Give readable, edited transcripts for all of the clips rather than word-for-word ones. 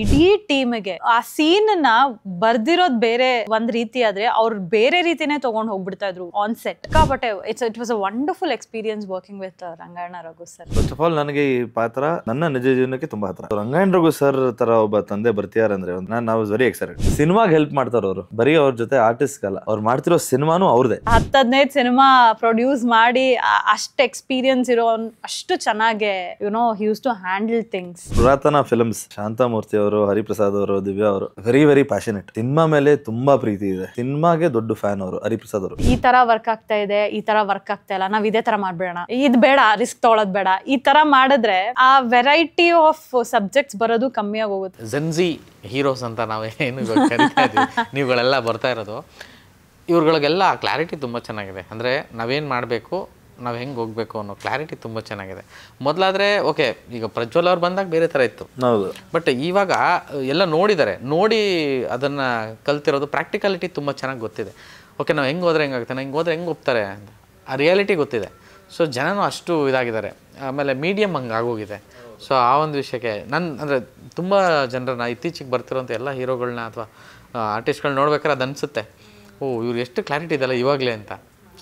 ಇಡೀ ಟೀಮ್ಗೆ ಆ ಸೀನ್ ನ ಬರ್ದಿರೋದ್ ಬೇರೆ ಒಂದ್ ರೀತಿ ಆದ್ರೆ ಅವ್ರು ಬೇರೆ ರೀತಿನೇ ತಗೊಂಡ್ ಹೋಗ್ಬಿಡ್ತಾ ಇದ್ರು on set. But it was a wonderful experience working with Rangayana Raghu sir. First of all ನನಗೆ ಈ ಪಾತ್ರ ನನ್ನ ನಿಜ ಜೀವನಕ್ಕೆ ತುಂಬಾ ಹತ್ರ. ರಂಗಾಯಣ ರಘು ಸರ್ ತರ ಒಬ್ಬ ತಂದೆ ಬರ್ತಿಯಾರಂದ್ರೆ ನಾನು ವೆರಿ ಎಕ್ಸೈಟೆಡ್. ಸಿನಿಮಾಗೆ ಹೆಲ್ಪ್ ಮಾಡ್ತಾರ ಅವರು, ಬರೀ ಅವ್ರ ಜೊತೆ ಆರ್ಟಿಸ್ಟ್ ಅಲ್ಲ, ಅವ್ರು ಮಾಡ್ತಿರೋ ಸಿನಿಮಾನು ಅವ್ರದೇ. 10-15 ಸಿನಿಮಾ ಪ್ರೊಡ್ಯೂಸ್ ಮಾಡಿ ಅಷ್ಟು ಎಕ್ಸ್ಪೀರಿಯನ್ಸ್ ಇರೋ ಅಷ್ಟು ಚೆನ್ನಾಗಿ ಹಿ ಯೂಸ್ ಟು ಹ್ಯಾಂಡಲ್ ಥಿಂಗ್ಸ್. ಪುರಾತನ ಫಿಲ್ಮ್ಸ್, ಶಾಂತಾಮೂರ್ತಿ ಅವರು, ಹರಿಪ್ರಸಾದ್ ಅವರು, ದಿವ್ಯಾ ಅವರು ವೆರಿ ಪ್ಯಾಷನೇಟ್. ಸಿನಿಮಾ ಮೇಲೆ ತುಂಬಾ ಪ್ರೀತಿ ಇದೆ. ಸಿನಿಮಾಗೆ ದೊಡ್ಡ ಫ್ಯಾನ್ ಅವರು, ಹರಿಪ್ರಸಾದ್ ಅವರು. ಈ ತರ ವರ್ಕ್ ಆಗ್ತಾ ಇದೆ, ಈ ತರ ವರ್ಕ್ ಆಗ್ತಾ ಇಲ್ಲ, ನಾವ್ ಇದೇ ತರ ಮಾಡ್ಬೇಡ, ಇದ್ ಬೇಡ, ರಿಸ್ಕ್ ತೊಗೊಳೋದ್ ಬೇಡ, ಈ ತರ ಮಾಡಿದ್ರೆ ಆ ವೆರೈಟಿ ಆಫ್ ಸಬ್ಜೆಕ್ಟ್ಸ್ ಬರೋದು ಕಮ್ಮಿ ಆಗೋಗುತ್ತೆ. ಜೆನ್ಜಿ ಹೀರೋಸ್ ಅಂತ ನಾವೇನು ಕರಿತಾ ಇದ್ದೀವಿ, ನೀವುಗಳೆಲ್ಲ ಬರ್ತಾ ಇರೋದು, ಇವ್ರುಗಳಿಗೆಲ್ಲ ಕ್ಲಾರಿಟಿ ತುಂಬ ಚೆನ್ನಾಗಿದೆ. ಅಂದರೆ ನಾವೇನು ಮಾಡಬೇಕು, ನಾವು ಹೆಂಗೆ ಹೋಗಬೇಕು ಅನ್ನೋ ಕ್ಲಾರಿಟಿ ತುಂಬ ಚೆನ್ನಾಗಿದೆ. ಮೊದಲಾದರೆ ಓಕೆ, ಈಗ ಪ್ರಜ್ವಲ್ ಅವ್ರು ಬಂದಾಗ ಬೇರೆ ಥರ ಇತ್ತು. ಹೌದು. ಬಟ್ ಇವಾಗ ಎಲ್ಲ ನೋಡಿ ಅದನ್ನು ಕಲ್ತಿರೋದು, ಪ್ರಾಕ್ಟಿಕಾಲಿಟಿ ತುಂಬ ಚೆನ್ನಾಗಿ ಗೊತ್ತಿದೆ. ಓಕೆ, ನಾವು ಹೆಂಗೆ ಹೋದ್ರೆ ಹೆಂಗಾಗುತ್ತೆ, ಹಿಂಗೆ ಹೋದ್ರೆ ಹೆಂಗೆ ಒಪ್ತಾರೆ ಅಂತ ಆ ರಿಯಾಲಿಟಿ ಗೊತ್ತಿದೆ. ಸೊ ಜನನೂ ಅಷ್ಟು ಇದಾಗಿದ್ದಾರೆ. ಆಮೇಲೆ ಮೀಡಿಯಮ್ ಹಂಗೆ ಆಗೋಗಿದೆ. ಸೊ ಆ ಒಂದು ವಿಷಯಕ್ಕೆ ಅಂದರೆ ತುಂಬ ಜನರನ್ನ ಇತ್ತೀಚೆಗೆ ಬರ್ತಿರೋಂಥ ಎಲ್ಲ ಹೀರೋಗಳನ್ನ ಅಥವಾ ಆರ್ಟಿಸ್ಟ್ಗಳನ್ನ ನೋಡ್ಬೇಕಾದ್ರೆ ಅದು ಅನಿಸುತ್ತೆ, ಓ ಇವ್ರು ಎಷ್ಟು ಕ್ಲಾರಿಟಿ ಇದೆಲ್ಲ ಇವಾಗಲೇ ಅಂತ.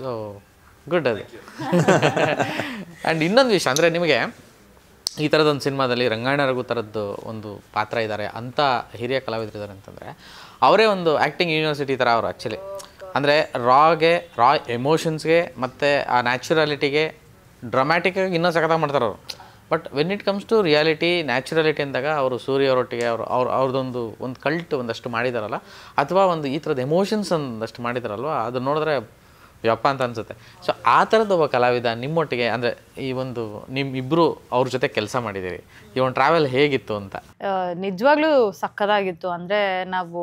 ಸೊ ಗುಡ್ ಅದು. ಆ್ಯಂಡ್ ಇನ್ನೊಂದು ವಿಷಯ ಅಂದರೆ, ನಿಮಗೆ ಈ ಥರದೊಂದು ಸಿನಿಮಾದಲ್ಲಿ ರಂಗಾಯಣ ರಘು ಥರದ್ದು ಒಂದು ಪಾತ್ರ ಇದ್ದಾರೆ ಅಂತ ಹಿರಿಯ ಕಲಾವಿದರಿದ್ದಾರೆ ಅಂತಂದರೆ, ಅವರೇ ಒಂದು ಆ್ಯಕ್ಟಿಂಗ್ ಯೂನಿವರ್ಸಿಟಿ ಥರ ಅವರು ಆ್ಯಕ್ಚುಲಿ. ಅಂದರೆ ರಾ ಎಮೋಷನ್ಸ್ಗೆ ಮತ್ತು ಆ ನ್ಯಾಚುರಾಲಿಟಿಗೆ, ಡ್ರಾಮ್ಯಾಟಿಕ್ಕಾಗಿ ಇನ್ನೂ ಸಖತ್ತಾಗಿ ಮಾಡ್ತಾರೆ ಅವರು. But when it comes to reality, naturality ಅಂದಾಗ ಅವರು ಸೂರ್ಯ ಅವರೊಟ್ಟಿಗೆ ಅವ್ರದ್ದೊಂದು ಕಲ್ಟ್ ಒಂದಷ್ಟು ಮಾಡಿದಾರಲ್ಲ, ಅಥವಾ ಒಂದು ಈ ಥರದ ಎಮೋಷನ್ಸ್ ಒಂದಷ್ಟು ಮಾಡಿದಾರಲ್ವ, ಅದು ನೋಡಿದ್ರೆ ಯಪ್ಪ ಅಂತ ಅನಿಸುತ್ತೆ. ಸೊ ಆ ಥರದ್ದು ಒಬ್ಬ ಕಲಾವಿದ ನಿಮ್ಮೊಟ್ಟಿಗೆ, ಅಂದರೆ ಈ ಒಂದು ನಿಮ್ಮಿಬ್ಬರು ಅವ್ರ ಜೊತೆ ಕೆಲಸ ಮಾಡಿದ್ದೀರಿ, ಈ ಒಂದು ಟ್ರಾವೆಲ್ ಹೇಗಿತ್ತು ಅಂತ? ನಿಜವಾಗ್ಲೂ ಸಕ್ಕದಾಗಿತ್ತು. ಅಂದರೆ ನಾವು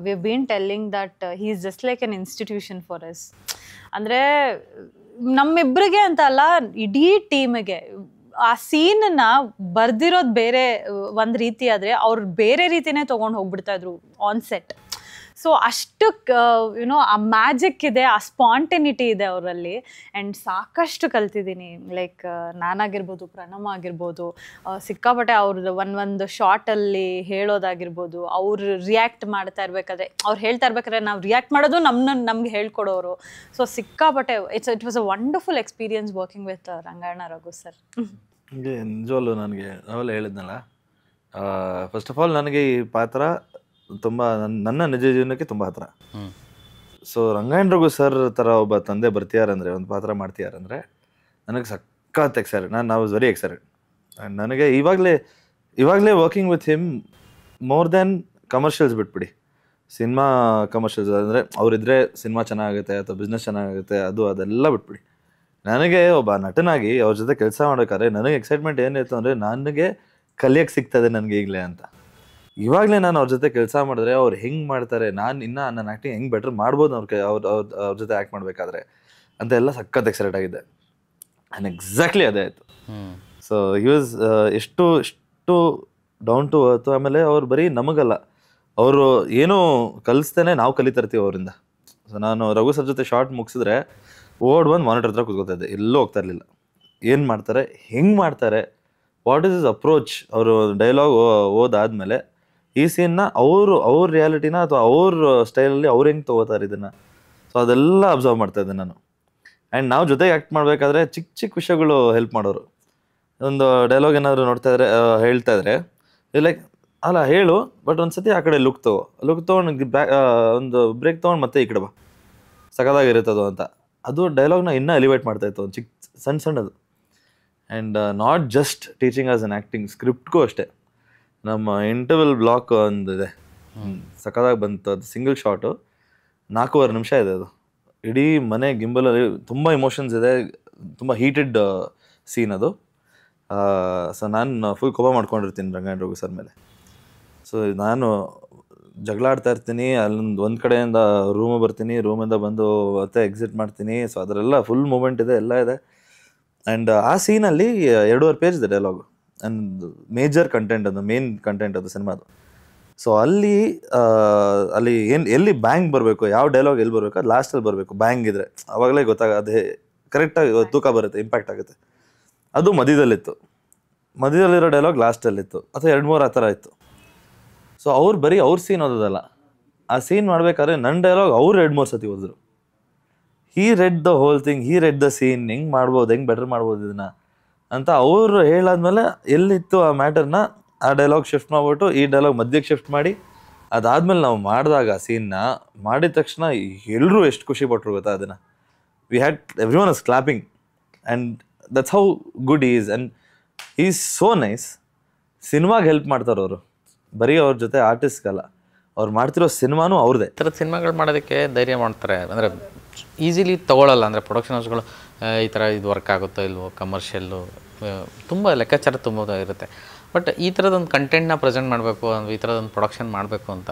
we been telling that he is just like an institution for us. ಅಂದರೆ ನಮ್ಮಿಬ್ಬರಿಗೆ ಅಂತ ಅಲ್ಲ, ಇಡೀ ಟೀಮಿಗೆ ಆ ಸೀನ್ ನ ಬರ್ದಿರೋದ್ ಬೇರೆ ಒಂದ್ ರೀತಿ ಆದ್ರೆ ಅವ್ರು ಬೇರೆ ರೀತಿನೇ ತಗೊಂಡ್ ಹೋಗ್ಬಿಡ್ತಾ ಇದ್ರು ಆನ್ ಸೆಟ್. ಸೊ ಅಷ್ಟು ಆ ಮ್ಯಾಜಿಕ್ ಇದೆ, ಆ ಸ್ಪಾಂಟೆನಿಟಿ ಇದೆ ಅವರಲ್ಲಿ. ಆ್ಯಂಡ್ ಸಾಕಷ್ಟು ಕಲ್ತಿದ್ದೀನಿ. ಲೈಕ್ ನಾನಾಗಿರ್ಬೋದು, ಪ್ರಣಮ್ ಆಗಿರ್ಬೋದು, ಸಿಕ್ಕಾಪಟ್ಟೆ ಅವ್ರದ್ದು ಒಂದು ಶಾರ್ಟಲ್ಲಿ ಹೇಳೋದಾಗಿರ್ಬೋದು, ಅವ್ರು ರಿಯಾಕ್ಟ್ ಮಾಡ್ತಾ ಇರ್ಬೇಕಾದ್ರೆ, ಅವ್ರು ಹೇಳ್ತಾ ಇರ್ಬೇಕಾದ್ರೆ ನಾವು ರಿಯಾಕ್ಟ್ ಮಾಡೋದು ನಮ್ಗೆ ಹೇಳ್ಕೊಡೋರು. ಸೊ ಸಿಕ್ಕಾಪಟ್ಟೆ it was a wonderful experience working with Rangayana Raghu sir. ನಿಜವಲ್ಲೂ ನನಗೆ ನಾವೆಲ್ಲ ಹೇಳಿದ್ನಲ್ಲ, ಫಸ್ಟ್ ಆಫ್ ಆಲ್ ನನಗೆ ಈ ಪಾತ್ರ ತುಂಬ ನನ್ನ ನಿಜ ಜೀವನಕ್ಕೆ ತುಂಬ ಹತ್ರ. ಸೊ ರಂಗಾಯಣ ರಘು ಸರ್ ಥರ ಒಬ್ಬ ತಂದೆ ಬರ್ತಿಯಾರಂದರೆ, ಒಂದು ಪಾತ್ರ ಮಾಡ್ತಿಯಾರಂದರೆ ನನಗೆ ಸಖತ್ ಎಕ್ಸೈಟೆಡ್. ನಾನು ವೆರಿ ಎಕ್ಸೈಟೆಡ್. ಆ್ಯಂಡ್ ನನಗೆ ಇವಾಗಲೇ working with him more than commercials ಬಿಟ್ಬಿಡಿ, ಸಿನಿಮಾ ಕಮರ್ಷಿಯಲ್ಸ್ ಅಂದರೆ ಅವರಿದ್ದರೆ ಸಿನಿಮಾ ಚೆನ್ನಾಗುತ್ತೆ ಅಥವಾ ಬಿಸ್ನೆಸ್ ಚೆನ್ನಾಗುತ್ತೆ, ಅದೆಲ್ಲ ಬಿಟ್ಬಿಡಿ. ನನಗೆ ಒಬ್ಬ ನಟನಾಗಿ ಅವ್ರ ಜೊತೆ ಕೆಲಸ ಮಾಡೋಕ್ಕಾದ್ರೆ ನನಗೆ ಎಕ್ಸೈಟ್ಮೆಂಟ್ ಏನಿತ್ತು ಅಂದರೆ, ನನಗೆ ಕಲಿಯೋಕ್ಕೆ ಸಿಗ್ತದೆ ನನಗೆ ಈಗಲೇ ಅಂತ. ಇವಾಗಲೇ ನಾನು ಅವ್ರ ಜೊತೆ ಕೆಲಸ ಮಾಡಿದ್ರೆ ಅವ್ರು ಹೆಂಗೆ ಮಾಡ್ತಾರೆ, ನನ್ನ ಆ್ಯಕ್ಟಿಂಗ್ ಹೆಂಗೆ ಬೆಟ್ರ್ ಮಾಡ್ಬೋದು ಅವ್ರ ಜೊತೆ ಆ್ಯಕ್ಟ್ ಮಾಡಬೇಕಾದ್ರೆ ಅಂತ ಎಲ್ಲ ಸಖತ್ ಎಕ್ಸೈಟ್ ಆಗಿದೆ. ಆ್ಯಂಡ್ ಎಕ್ಸಾಕ್ಟ್ಲಿ ಅದೇ ಆಯಿತು. ಸೊ ಹಿ ವಾಸ್ ಎಷ್ಟು ಡೌನ್ ಟು ಅರ್ತ್. ಆಮೇಲೆ ಅವ್ರು ಬರೀ ನಮಗಲ್ಲ, ಅವರು ಏನೋ ಕಲಿಸ್ತೇನೆ ನಾವು ಕಲಿತಿರ್ತೀವಿ ಅವರಿಂದ. ಸೊ ನಾನು ರಘು ಸರ್ ಜೊತೆ ಶಾರ್ಟ್ ಮುಗಿಸಿದ್ರೆ ಬಂದು ಮಾನಿಟರ್ ಹತ್ರ ಕೂತ್ಕೋತಾ ಇದ್ದೆ, ಎಲ್ಲೂ ಹೋಗ್ತಾ ಇರಲಿಲ್ಲ. ಏನು ಮಾಡ್ತಾರೆ, ಹೆಂಗೆ ಮಾಡ್ತಾರೆ, ವಾಟ್ ಈಸ್ ಇಸ್ ಅಪ್ರೋಚ್. ಅವರು ಡೈಲಾಗ್ ಓದಾದ್ಮೇಲೆ ಈ ಸೀನ್ನ ಅವ್ರ ರಿಯಾಲಿಟಿನ ಅಥವಾ ಅವ್ರ ಸ್ಟೈಲಲ್ಲಿ ಅವ್ರು ಹೆಂಗೆ ತೊಗೋತಾರೆ ಇದನ್ನು, ಸೊ ಅದೆಲ್ಲ ಅಬ್ಸರ್ವ್ ಮಾಡ್ತಾ ಇದ್ದೆ ನಾನು. ಆ್ಯಂಡ್ ನಾವು ಜೊತೆಗೆ ಆ್ಯಕ್ಟ್ ಮಾಡಬೇಕಾದ್ರೆ ಚಿಕ್ಕ ವಿಷಯಗಳು ಹೆಲ್ಪ್ ಮಾಡೋರು. ಒಂದು ಡೈಲಾಗ್ ಏನಾದರೂ ಹೇಳ್ತಾ ಇದ್ರೆ ಲೈಕ್ ಅಲ್ಲ ಹೇಳು, ಬಟ್ ಒಂದು ಸತಿ ಆ ಕಡೆ ಲುಕ್ ತೊಗೊಂಡು ಒಂದು ಬ್ರೇಕ್ ತೊಗೊಂಡು ಮತ್ತೆ ಈ ಕಡೆ ಬಾ, ಸಖತ್ತಾಗಿರುತ್ತದು ಅಂತ. ಅದು ಡೈಲಾಗ್ನ ಇನ್ನೂ ಎಲಿವೇಟ್ ಮಾಡ್ತಾಯಿತ್ತು, ಒಂದು ಸಣ್ಣದು. And not just teaching as an acting, ಸ್ಕ್ರಿಪ್ಟ್ಗೂ ಅಷ್ಟೇ. ನಮ್ಮ ಇಂಟರ್ವಲ್ ಬ್ಲಾಕ್ ಒಂದಿದೆ, ಸಖತ್ತಾಗಿ ಬಂತು. ಅದು ಸಿಂಗಲ್ ಶಾಟು, 4.5 ನಿಮಿಷ ಇದೆ. ಅದು ಇಡೀ ಮನೆ ಗಿಂಬಲಲ್ಲಿ ತುಂಬ ಇಮೋಷನ್ಸ್ ಇದೆ, ತುಂಬ ಹೀಟೆಡ್ ಸೀನ್ ಅದು. ಸೊ ನಾನು ಫುಲ್ ಕೋಪ ಮಾಡ್ಕೊಂಡಿರ್ತೀನಿ ರಂಗಾಯಣ ರಘು ಸರ್ ಮೇಲೆ. ಸೊ ನಾನು ಜಗಳ ಆಡ್ತಾ ಇರ್ತೀನಿ, ಒಂದು ಕಡೆಯಿಂದ ರೂಮಿಂದ ಬಂದು ಮತ್ತೆ ಎಕ್ಸಿಟ್ ಮಾಡ್ತೀನಿ. ಸೊ ಅದರೆಲ್ಲ ಫುಲ್ ಮೂಮೆಂಟ್ ಇದೆ, ಎಲ್ಲ ಇದೆ. ಆ್ಯಂಡ್ ಆ ಸೀನಲ್ಲಿ 2.5 ಪೇಜ್ ಇದೆ ಡೈಲಾಗು. ಆ್ಯಂಡ್ ಮೇಜರ್ ಕಂಟೆಂಟ್ ಅದು, ಮೇನ್ ಕಂಟೆಂಟ್ ಅದು ಸಿನಿಮಾದು. ಸೊ ಅಲ್ಲಿ ಎಲ್ಲಿ ಬ್ಯಾಂಗ್ ಬರಬೇಕು, ಯಾವ ಡೈಲಾಗ್ ಎಲ್ಲಿ ಬರಬೇಕು, ಅದು ಲಾಸ್ಟಲ್ಲಿ ಬರಬೇಕು. ಬ್ಯಾಂಗ್ ಇದ್ರೆ ಅವಾಗಲೇ ಅದು ಕರೆಕ್ಟಾಗಿ ತೂಕ ಬರುತ್ತೆ, ಇಂಪ್ಯಾಕ್ಟ್ ಆಗುತ್ತೆ. ಅದು ಮಧ್ಯದಲ್ಲಿತ್ತು, ಮಧ್ಯದಲ್ಲಿರೋ ಡೈಲಾಗ್ ಲಾಸ್ಟಲ್ಲಿತ್ತು, ಅಥವಾ 2-3 ಆ ಥರ ಇತ್ತು. ಸೊ ಅವ್ರು ಬರೀ ಅವ್ರ ಸೀನ್ ಓದೋದಲ್ಲ, ಆ ಸೀನ್ ಮಾಡ್ಬೇಕಾದ್ರೆ ನನ್ನ ಡೈಲಾಗ್ ಅವ್ರು 2-3 ಸತಿ ಓದಿದ್ರು. He read the whole thing, he read the scene, ಹೆಂಗೆ ಮಾಡ್ಬೋದು, ಹೆಂಗೆ ಬೆಟರ್ ಮಾಡ್ಬೋದು ಇದನ್ನ ಅಂತ ಅವರು ಹೇಳಾದ್ಮೇಲೆ ಎಲ್ಲಿತ್ತು ಆ ಮ್ಯಾಟರ್ನ ಆ ಡೈಲಾಗ್ ಶಿಫ್ಟ್ ಮಾಡ್ಬಿಟ್ಟು ಈ ಡೈಲಾಗ್ ಮಧ್ಯಕ್ಕೆ ಶಿಫ್ಟ್ ಮಾಡಿ ಅದಾದ್ಮೇಲೆ ನಾವು ಮಾಡಿದಾಗ ಸೀನ್ನ ಮಾಡಿದ ತಕ್ಷಣ ಎಲ್ಲರೂ ಎಷ್ಟು ಖುಷಿ ಪಟ್ಟರು ಗೊತ್ತಾ ಅದನ್ನು. We had every one is clapping and that's how good is and is so nice. ಸಿನಿಮಾಗೆ ಹೆಲ್ಪ್ ಮಾಡ್ತಾರೆ ಅವರು, ಬರೀ ಅವ್ರ ಜೊತೆ ಆರ್ಟಿಸ್ಟ್ಗಲ್ಲ, ಅವ್ರು ಮಾಡ್ತಿರೋ ಸಿನಿಮಾನೂ ಅವ್ರದ್ದೇ. ಈ ಥರದ ಸಿನಿಮಾಗಳು ಮಾಡೋದಕ್ಕೆ ಧೈರ್ಯ ಮಾಡ್ತಾರೆ, ಅಂದರೆ ಈಸಿಲಿ ತೊಗೊಳ್ಳಲ್ಲ. ಅಂದರೆ ಪ್ರೊಡಕ್ಷನ್ ಹೌಸ್ಗಳು ಈ ಥರ ಇದು ವರ್ಕ್ ಆಗುತ್ತೋ ಇಲ್ವೋ, ಕಮರ್ಷಿಯಲ್ಲು ತುಂಬ ಲೆಕ್ಕಾಚಾರ ತುಂಬ ಇರುತ್ತೆ. ಬಟ್ ಈ ಥರದೊಂದು ಕಂಟೆಂಟ್ನ ಪ್ರೆಸೆಂಟ್ ಮಾಡಬೇಕು, ಈ ಥರದೊಂದು ಪ್ರೊಡಕ್ಷನ್ ಮಾಡಬೇಕು ಅಂತ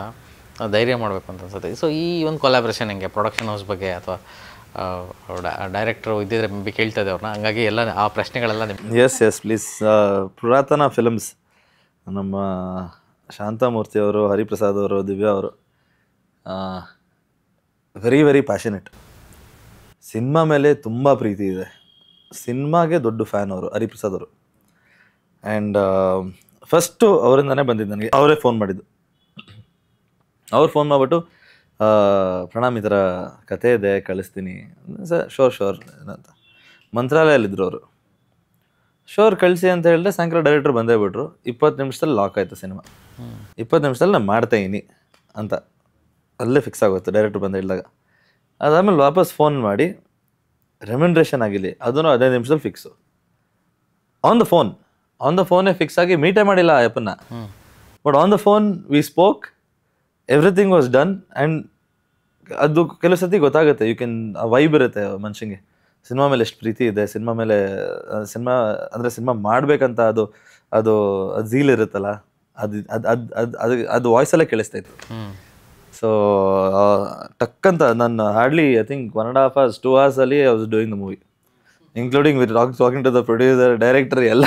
ಧೈರ್ಯ ಮಾಡಬೇಕು ಅಂತ ಅನ್ಸುತ್ತೆ. ಸೊ ಈ ಒಂದು ಕೊಲಾಬ್ರೇಷನ್ ಹೆಂಗೆ ಪ್ರೊಡಕ್ಷನ್ ಹೌಸ್ ಬಗ್ಗೆ ಅಥವಾ ಡೈರೆಕ್ಟ್ರು ಇದ್ದಿದ್ರೆ ಬಿ ಕೇಳ್ತಾ ಇದ್ದೆ ಅವ್ರನ್ನ, ಹಂಗಾಗಿ ಎಲ್ಲ ಆ ಪ್ರಶ್ನೆಗಳೆಲ್ಲ ನಿಮ್ಗೆ. Yes please. ಪುರಾತನ ಫಿಲಮ್ಸ್, ನಮ್ಮ ಶಾಂತಮೂರ್ತಿ ಅವರು, ಹರಿಪ್ರಸಾದ್ ಅವರು, ದಿವ್ಯಾ ಅವರು ವೆರಿ ವೆರಿ ಪ್ಯಾಷನೆಟ್. ಸಿನಿಮಾ ಮೇಲೆ ತುಂಬ ಪ್ರೀತಿ ಇದೆ, ಸಿನಿಮಾಗೆ ದೊಡ್ಡ ಫ್ಯಾನ್ ಅವರು, ಹರಿಪ್ರಸಾದ್ ಅವರು. ಆ್ಯಂಡ್ ಫಸ್ಟು ಅವರಿಂದನೇ ಬಂದಿದ್ದು ನನಗೆ, ಅವರೇ ಫೋನ್ ಮಾಡಿದ್ದು. ಅವ್ರು ಫೋನ್ ಮಾಡಿಬಿಟ್ಟು ಪ್ರಣಾಮ್ ಈ ಥರ ಕತೆ ಇದೆ ಕಳಿಸ್ತೀನಿ ಸರ್. ಶೋರ್ ಏನಂತ ಮಂತ್ರಾಲಯಲ್ಲಿದ್ದರು ಅವರು. ಶೋರ್ ಕಳಿಸಿ ಅಂತ ಹೇಳಿದ್ರೆ ಸಾಯಂಕಾಲ ಡೈರೆಕ್ಟ್ರು ಬಂದೇ ಬಿಟ್ರು. 20 ನಿಮಿಷದಲ್ಲಿ ಲಾಕ್ ಆಯಿತು ಸಿನಿಮಾ. 20 ನಿಮಿಷದಲ್ಲಿ ನಾನು ಮಾಡ್ತಾಯಿನಿ ಅಂತ ಅಲ್ಲೇ ಫಿಕ್ಸ್ ಆಗುತ್ತೆ ಡೈರೆಕ್ಟ್ರು ಬಂದು ಹೇಳಿದಾಗ. ಅದಾದಮೇಲೆ ವಾಪಸ್ ಫೋನ್ ಮಾಡಿ ರೆಮ್ಯುನರೇಷನ್ ಆಗಿರಲಿ ಅದನ್ನು 15 ನಿಮಿಷದಲ್ಲಿ ಫಿಕ್ಸು. ಆನ್ ದ ಫೋನೇ ಫಿಕ್ಸ್ ಆಗಿ ಮೀಟೇ ಮಾಡಿಲ್ಲ ಆ ಆ್ಯಪನ್ನು. But on the phone we spoke, everything was done. And ಅದು ಕೆಲವು ಸತಿ ಗೊತ್ತಾಗುತ್ತೆ, ಯು ಕ್ಯಾನ್ ವೈಬ್ ಇರುತ್ತೆ ಮನುಷ್ಯಂಗೆ, ಸಿನಿಮಾ ಮೇಲೆ ಎಷ್ಟು ಪ್ರೀತಿ ಇದೆ, ಸಿನಿಮಾ ಮೇಲೆ ಸಿನಿಮಾ ಅಂದರೆ ಸಿನಿಮಾ ಮಾಡಬೇಕಂತ ಅದು ಝೀಲ್ ಇರುತ್ತಲ್ಲ, ಅದು ವಾಯ್ಸಲ್ಲೇ ಕೇಳಿಸ್ತಾಯಿತ್ತು. ಸೊ ಟಕ್ಕಂತ ನಾನು hardly I think 1.5 hours 2 hours ಅಲ್ಲಿ I was doing the movie, including with talking to the producer, director ಎಲ್ಲ.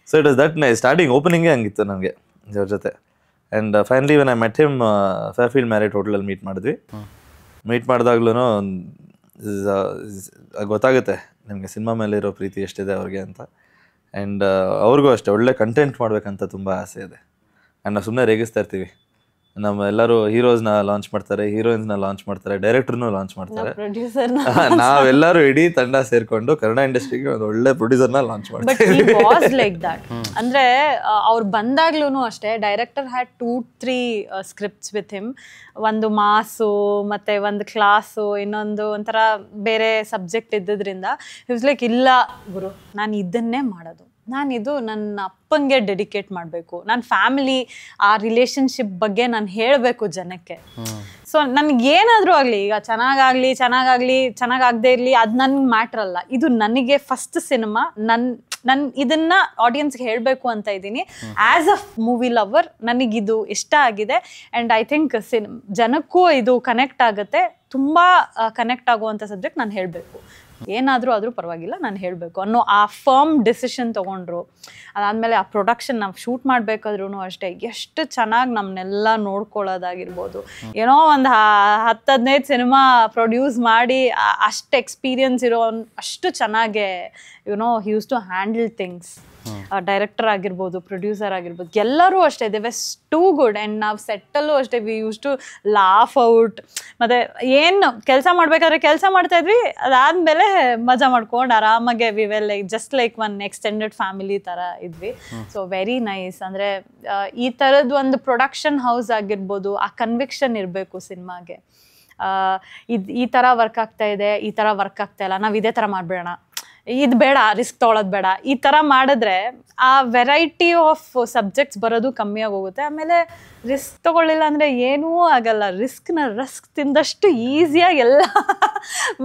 So it was that nice. Starting ಓಪನಿಂಗೇ ಹಂಗಿತ್ತು ನನಗೆ ಅವ್ರ ಜೊತೆ. And finally when I met him Fairfield Marriott ಹೋಟೆಲಲ್ಲಿ meet ಮಾಡಿದ್ವಿ. Meet ಮಾಡಿದಾಗ್ಲೂ ಗೊತ್ತಾಗುತ್ತೆ ನಿಮಗೆ ಸಿನಿಮಾ ಮೇಲೆ ಇರೋ ಪ್ರೀತಿ ಎಷ್ಟಿದೆ ಅವ್ರಿಗೆ ಅಂತ. ಆ್ಯಂಡ್ ಅವ್ರಿಗೂ ಅಷ್ಟೇ ಒಳ್ಳೆ ಕಂಟೆಂಟ್ ಮಾಡಬೇಕಂತ ತುಂಬ ಆಸೆ ಇದೆ. ಆ್ಯಂಡ್ ನಾವು ಸುಮ್ಮನೆ ರೇಗಿಸ್ತಾ ಇರ್ತೀವಿ, ನಮ್ಮ ಎಲ್ಲರೂ ಹೀರೋಸ್ನ ಲಾಂಚ್ ಮಾಡ್ತಾರೆ, ಹೀರೋಯಿನ್ಸ್ನ ಲಾಂಚ್ ಮಾಡ್ತಾರೆ, ಡೈರೆಕ್ಟರ್ನು ಲಾಂಚ್ ಮಾಡ್ತಾರೆ. ನಾವೆಲ್ಲರೂ ಇಡೀ ತಂಡ ಸೇರ್ಕೊಂಡು ಕನ್ನಡ ಇಂಡಸ್ಟ್ರಿಗೆ ಒಂದು ಒಳ್ಳೆ ಪ್ರೊಡ್ಯೂಸರ್ನ ಲಾಂಚ್ ಮಾಡ್ತೀವಿ. Like that. ಅಂದ್ರೆ ಅವ್ರು ಬಂದಾಗ್ಲೂ ಅಷ್ಟೇ, director had 2-3 scripts with him. ಒಂದು ಮಾಸು ಮತ್ತೆ ಒಂದು ಕ್ಲಾಸು, ಇನ್ನೊಂದು ಒಂಥರ ಬೇರೆ ಸಬ್ಜೆಕ್ಟ್ ಇದ್ದಿದ್ರಿಂದ ಇಟ್ಸ್ ಲೈಕ್, ಇಲ್ಲ ಗುರು ನಾನು ಇದನ್ನೇ ಮಾಡೋದು, ನಾನಿದು ನನ್ನ ಅಪ್ಪಂಗೆ ಡೆಡಿಕೇಟ್ ಮಾಡಬೇಕು, ನನ್ನ ಫ್ಯಾಮಿಲಿ ಆ ರಿಲೇಷನ್ಶಿಪ್ ಬಗ್ಗೆ ನಾನು ಹೇಳಬೇಕು ಜನಕ್ಕೆ. ಸೊ ನನಗೇನಾದರೂ ಆಗಲಿ, ಈಗ ಚೆನ್ನಾಗಾಗದೇ ಇರಲಿ, ಅದು ನನ್ಗೆ ಮ್ಯಾಟ್ರ್ ಅಲ್ಲ. ಇದು ನನಗೆ ಫಸ್ಟ್ ಸಿನಿಮಾ, ನಾನು ಇದನ್ನ ಆಡಿಯನ್ಸ್ಗೆ ಹೇಳಬೇಕು ಅಂತ ಇದ್ದೀನಿ. ಆ್ಯಸ್ ಅ ಮೂವಿ ಲವರ್ ನನಗಿದು ಇಷ್ಟ ಆಗಿದೆ. ಆ್ಯಂಡ್ ಐ ಥಿಂಕ್ ಜನಕ್ಕೂ ಇದು ಕನೆಕ್ಟ್ ಆಗುತ್ತೆ. ತುಂಬ ಕನೆಕ್ಟ್ ಆಗುವಂಥ ಸಬ್ಜೆಕ್ಟ್ ನಾನು ಹೇಳಬೇಕು, ಏನಾದರೂ ಪರವಾಗಿಲ್ಲ ನಾನು ಹೇಳಬೇಕು ಅನ್ನೋ ಆ ಫರ್ಮ್ ಡಿಸಿಷನ್ ತೊಗೊಂಡ್ರು. ಅದಾದಮೇಲೆ ಆ ಪ್ರೊಡಕ್ಷನ್ ನಾವು ಶೂಟ್ ಮಾಡಬೇಕಾದ್ರೂ ಅಷ್ಟೇ ಎಷ್ಟು ಚೆನ್ನಾಗಿ ನಮ್ಮನ್ನೆಲ್ಲ ನೋಡ್ಕೊಳ್ಳೋದಾಗಿರ್ಬೋದು. ಏನೋ ಒಂದು 10-15 ಸಿನಿಮಾ ಪ್ರೊಡ್ಯೂಸ್ ಮಾಡಿ ಅಷ್ಟು ಎಕ್ಸ್ಪೀರಿಯನ್ಸ್ ಇರೋ ಅಷ್ಟು ಚೆನ್ನಾಗೆ he used to handle things. Director ಆಗಿರ್ಬೋದು, ಪ್ರೊಡ್ಯೂಸರ್ ಆಗಿರ್ಬೋದು, ಎಲ್ಲರೂ ಅಷ್ಟೇ they was too good. And ನಾವು ಸೆಟ್ಟಲ್ಲೂ ಅಷ್ಟೇ we used to laugh out. ಮತ್ತು ಏನು ಕೆಲಸ ಮಾಡಬೇಕಾದ್ರೆ ಕೆಲಸ ಮಾಡ್ತಾಯಿದ್ವಿ, ಅದಾದಮೇಲೆ ಮಜಾ ಮಾಡ್ಕೊಂಡು ಆರಾಮಾಗೆ we well just like one extended family ಥರ ಇದ್ವಿ. So very nice. ಅಂದರೆ ಈ ಥರದ್ದು ಒಂದು ಪ್ರೊಡಕ್ಷನ್ ಹೌಸ್ ಆಗಿರ್ಬೋದು, ಆ ಕನ್ವಿಕ್ಷನ್ ಇರಬೇಕು ಸಿನಿಮಾಗೆ. ಈ ಥರ ವರ್ಕ್ ಆಗ್ತಾ ಇದೆ, ಈ ಥರ ವರ್ಕ್ ಆಗ್ತಾ ಇಲ್ಲ, ನಾವು ಇದೇ ಥರ ಮಾಡಿಬಿಡೋಣ, ಇದು ಬೇಡ, ರಿಸ್ಕ್ ತೊಗೊಳೋದು ಬೇಡ, ಈ ಥರ ಮಾಡಿದ್ರೆ ಆ ವೆರೈಟಿ ಆಫ್ ಸಬ್ಜೆಕ್ಟ್ಸ್ ಬರೋದು ಕಮ್ಮಿಯಾಗಿ ಹೋಗುತ್ತೆ. ಆಮೇಲೆ ರಿಸ್ಕ್ ತೊಗೊಳ್ಳಿಲ್ಲ ಅಂದರೆ ಏನೂ ಆಗಲ್ಲ. ರಸ್ಕ್ ತಿಂದಷ್ಟು ಈಸಿಯಾಗಿ ಎಲ್ಲ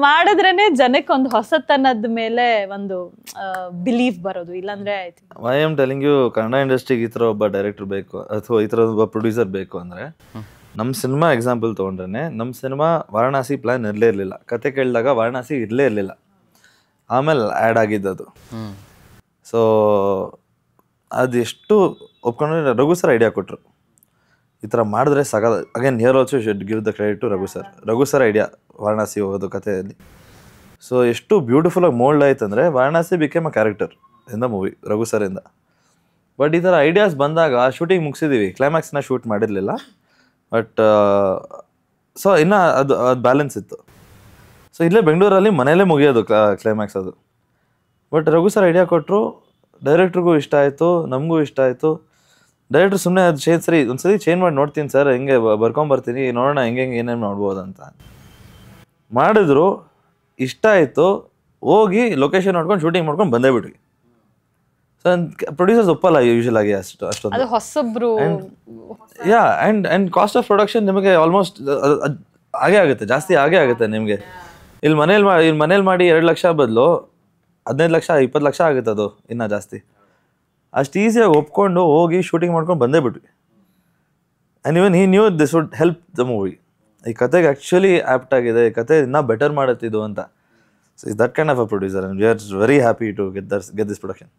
ಮಾಡಿದ್ರೇ ಜನಕ್ಕೆ ಒಂದು ಹೊಸತನದ ಮೇಲೆ ಒಂದು ಬಿಲೀಫ್ ಬರೋದು. ಇಲ್ಲಾಂದರೆ I am telling you, Kannada ಇಂಡಸ್ಟ್ರಿಗೆ ಈ ಥರ ಒಬ್ಬ ಡೈರೆಕ್ಟರ್ ಬೇಕು ಅಥವಾ ಈ ಥರ ಒಬ್ಬ ಪ್ರೊಡ್ಯೂಸರ್ ಬೇಕು ಅಂದರೆ, ನಮ್ಮ ಸಿನಿಮಾ ಎಕ್ಸಾಂಪಲ್ ತೊಗೊಂಡ್ರೆ, ನಮ್ಮ ಸಿನಿಮಾ ವಾರಣಾಸಿ ಪ್ಲ್ಯಾನ್ ಇರಲೇ ಇರಲಿಲ್ಲ. ಕತೆ ಕೇಳಿದಾಗ ವಾರಣಾಸಿ ಇರಲೇ ಇರಲಿಲ್ಲ, ಆಮೇಲೆ ಆ್ಯಡ್ ಆಗಿದ್ದದು. ಸೊ ಅದೆಷ್ಟು ಒಪ್ಕೊಂಡ್ರೆ ರಘು ಸರ್ ಐಡಿಯಾ ಕೊಟ್ಟರು, ಈ ಥರ ಮಾಡಿದ್ರೆ ಸಾಕಾದ. Again here also should give the credit to Raghu sir idea Varanasi ಹೋಗೋದು ಕಥೆಯಲ್ಲಿ. ಸೊ ಎಷ್ಟು ಬ್ಯೂಟಿಫುಲ್ಲಾಗಿ ಮೋಲ್ಡ್ ಆಯ್ತು ಅಂದರೆ, Varanasi became a character in the movie Raghu ಸರಿಂದ. ಬಟ್ ಈ ಥರ ಐಡಿಯಾಸ್ ಬಂದಾಗ ಶೂಟಿಂಗ್ ಮುಗಿಸಿದ್ದೀವಿ, ಕ್ಲೈಮ್ಯಾಕ್ಸ್ನ ಶೂಟ್ ಮಾಡಿರಲಿಲ್ಲ. ಬಟ್ ಸೊ ಇನ್ನು ಅದು ಬ್ಯಾಲೆನ್ಸ್ ಇತ್ತು. ಸೊ ಇಲ್ಲೇ ಬೆಂಗಳೂರಲ್ಲಿ ಮನೇಲೇ ಮುಗಿಯೋದು ಕ್ಲೈಮ್ಯಾಕ್ಸ್ ಅದು. ಬಟ್ ರಘು ಸರ್ ಐಡಿಯಾ ಕೊಟ್ಟರು, ಡೈರೆಕ್ಟ್ರಿಗೂ ಇಷ್ಟ ಆಯಿತು, ನಮಗೂ ಇಷ್ಟ ಆಯಿತು. ಡೈರೆಕ್ಟ್ರ್ ಸುಮ್ಮನೆ ಅದು ಒಂದ್ಸರಿ ಚೇಂಜ್ ಮಾಡಿ ನೋಡ್ತೀನಿ ಸರ್, ಹೆಂಗೆ ಬರ್ಕೊಂಬರ್ತೀನಿ, ನೋಡೋಣ ಹೆಂಗೆ ಏನೇನು ಮಾಡ್ಬೋದಂತ ಮಾಡಿದ್ರು. ಇಷ್ಟ ಆಯಿತು, ಹೋಗಿ ಲೊಕೇಶನ್ ನೋಡ್ಕೊಂಡು ಶೂಟಿಂಗ್ ಮಾಡ್ಕೊಂಡು ಬಂದೇ ಬಿಟ್ವಿ. ಸೊ ಪ್ರೊಡ್ಯೂಸರ್ಸ್ ಒಪ್ಪಲ್ಲ ಯೂಶಲ್ ಆಗಿ ಅಷ್ಟೊಂದು. ಅದು ಹೊಸಬ್ರು. Yeah and cost of production ನಿಮಗೆ ಆಲ್ಮೋಸ್ಟ್ ಹಾಗೇ ಆಗುತ್ತೆ, ಜಾಸ್ತಿ ಹಾಗೇ ಆಗುತ್ತೆ ನಿಮಗೆ. ಇಲ್ಲಿ ಮನೇಲಿ ಮಾಡಿ 2 ಲಕ್ಷ ಬದಲು 15 ಲಕ್ಷ 20 ಲಕ್ಷ ಆಗುತ್ತೆ ಅದು ಇನ್ನೂ ಜಾಸ್ತಿ. ಅಷ್ಟು ಈಸಿಯಾಗಿ ಒಪ್ಕೊಂಡು ಹೋಗಿ ಶೂಟಿಂಗ್ ಮಾಡ್ಕೊಂಡು ಬಂದೇ ಬಿಟ್ವಿ. And even he knew this would help the movie. ಈ ಕತೆಗೆ ಆ್ಯಕ್ಚುಲಿ ಆ್ಯಪ್ಟ್ ಆಗಿದೆ, ಈ ಕತೆ ಇನ್ನೂ ಬೆಟರ್ ಮಾಡುತ್ತಿದ್ದು ಅಂತ. So that kind of a producer and we are very happy to get this production.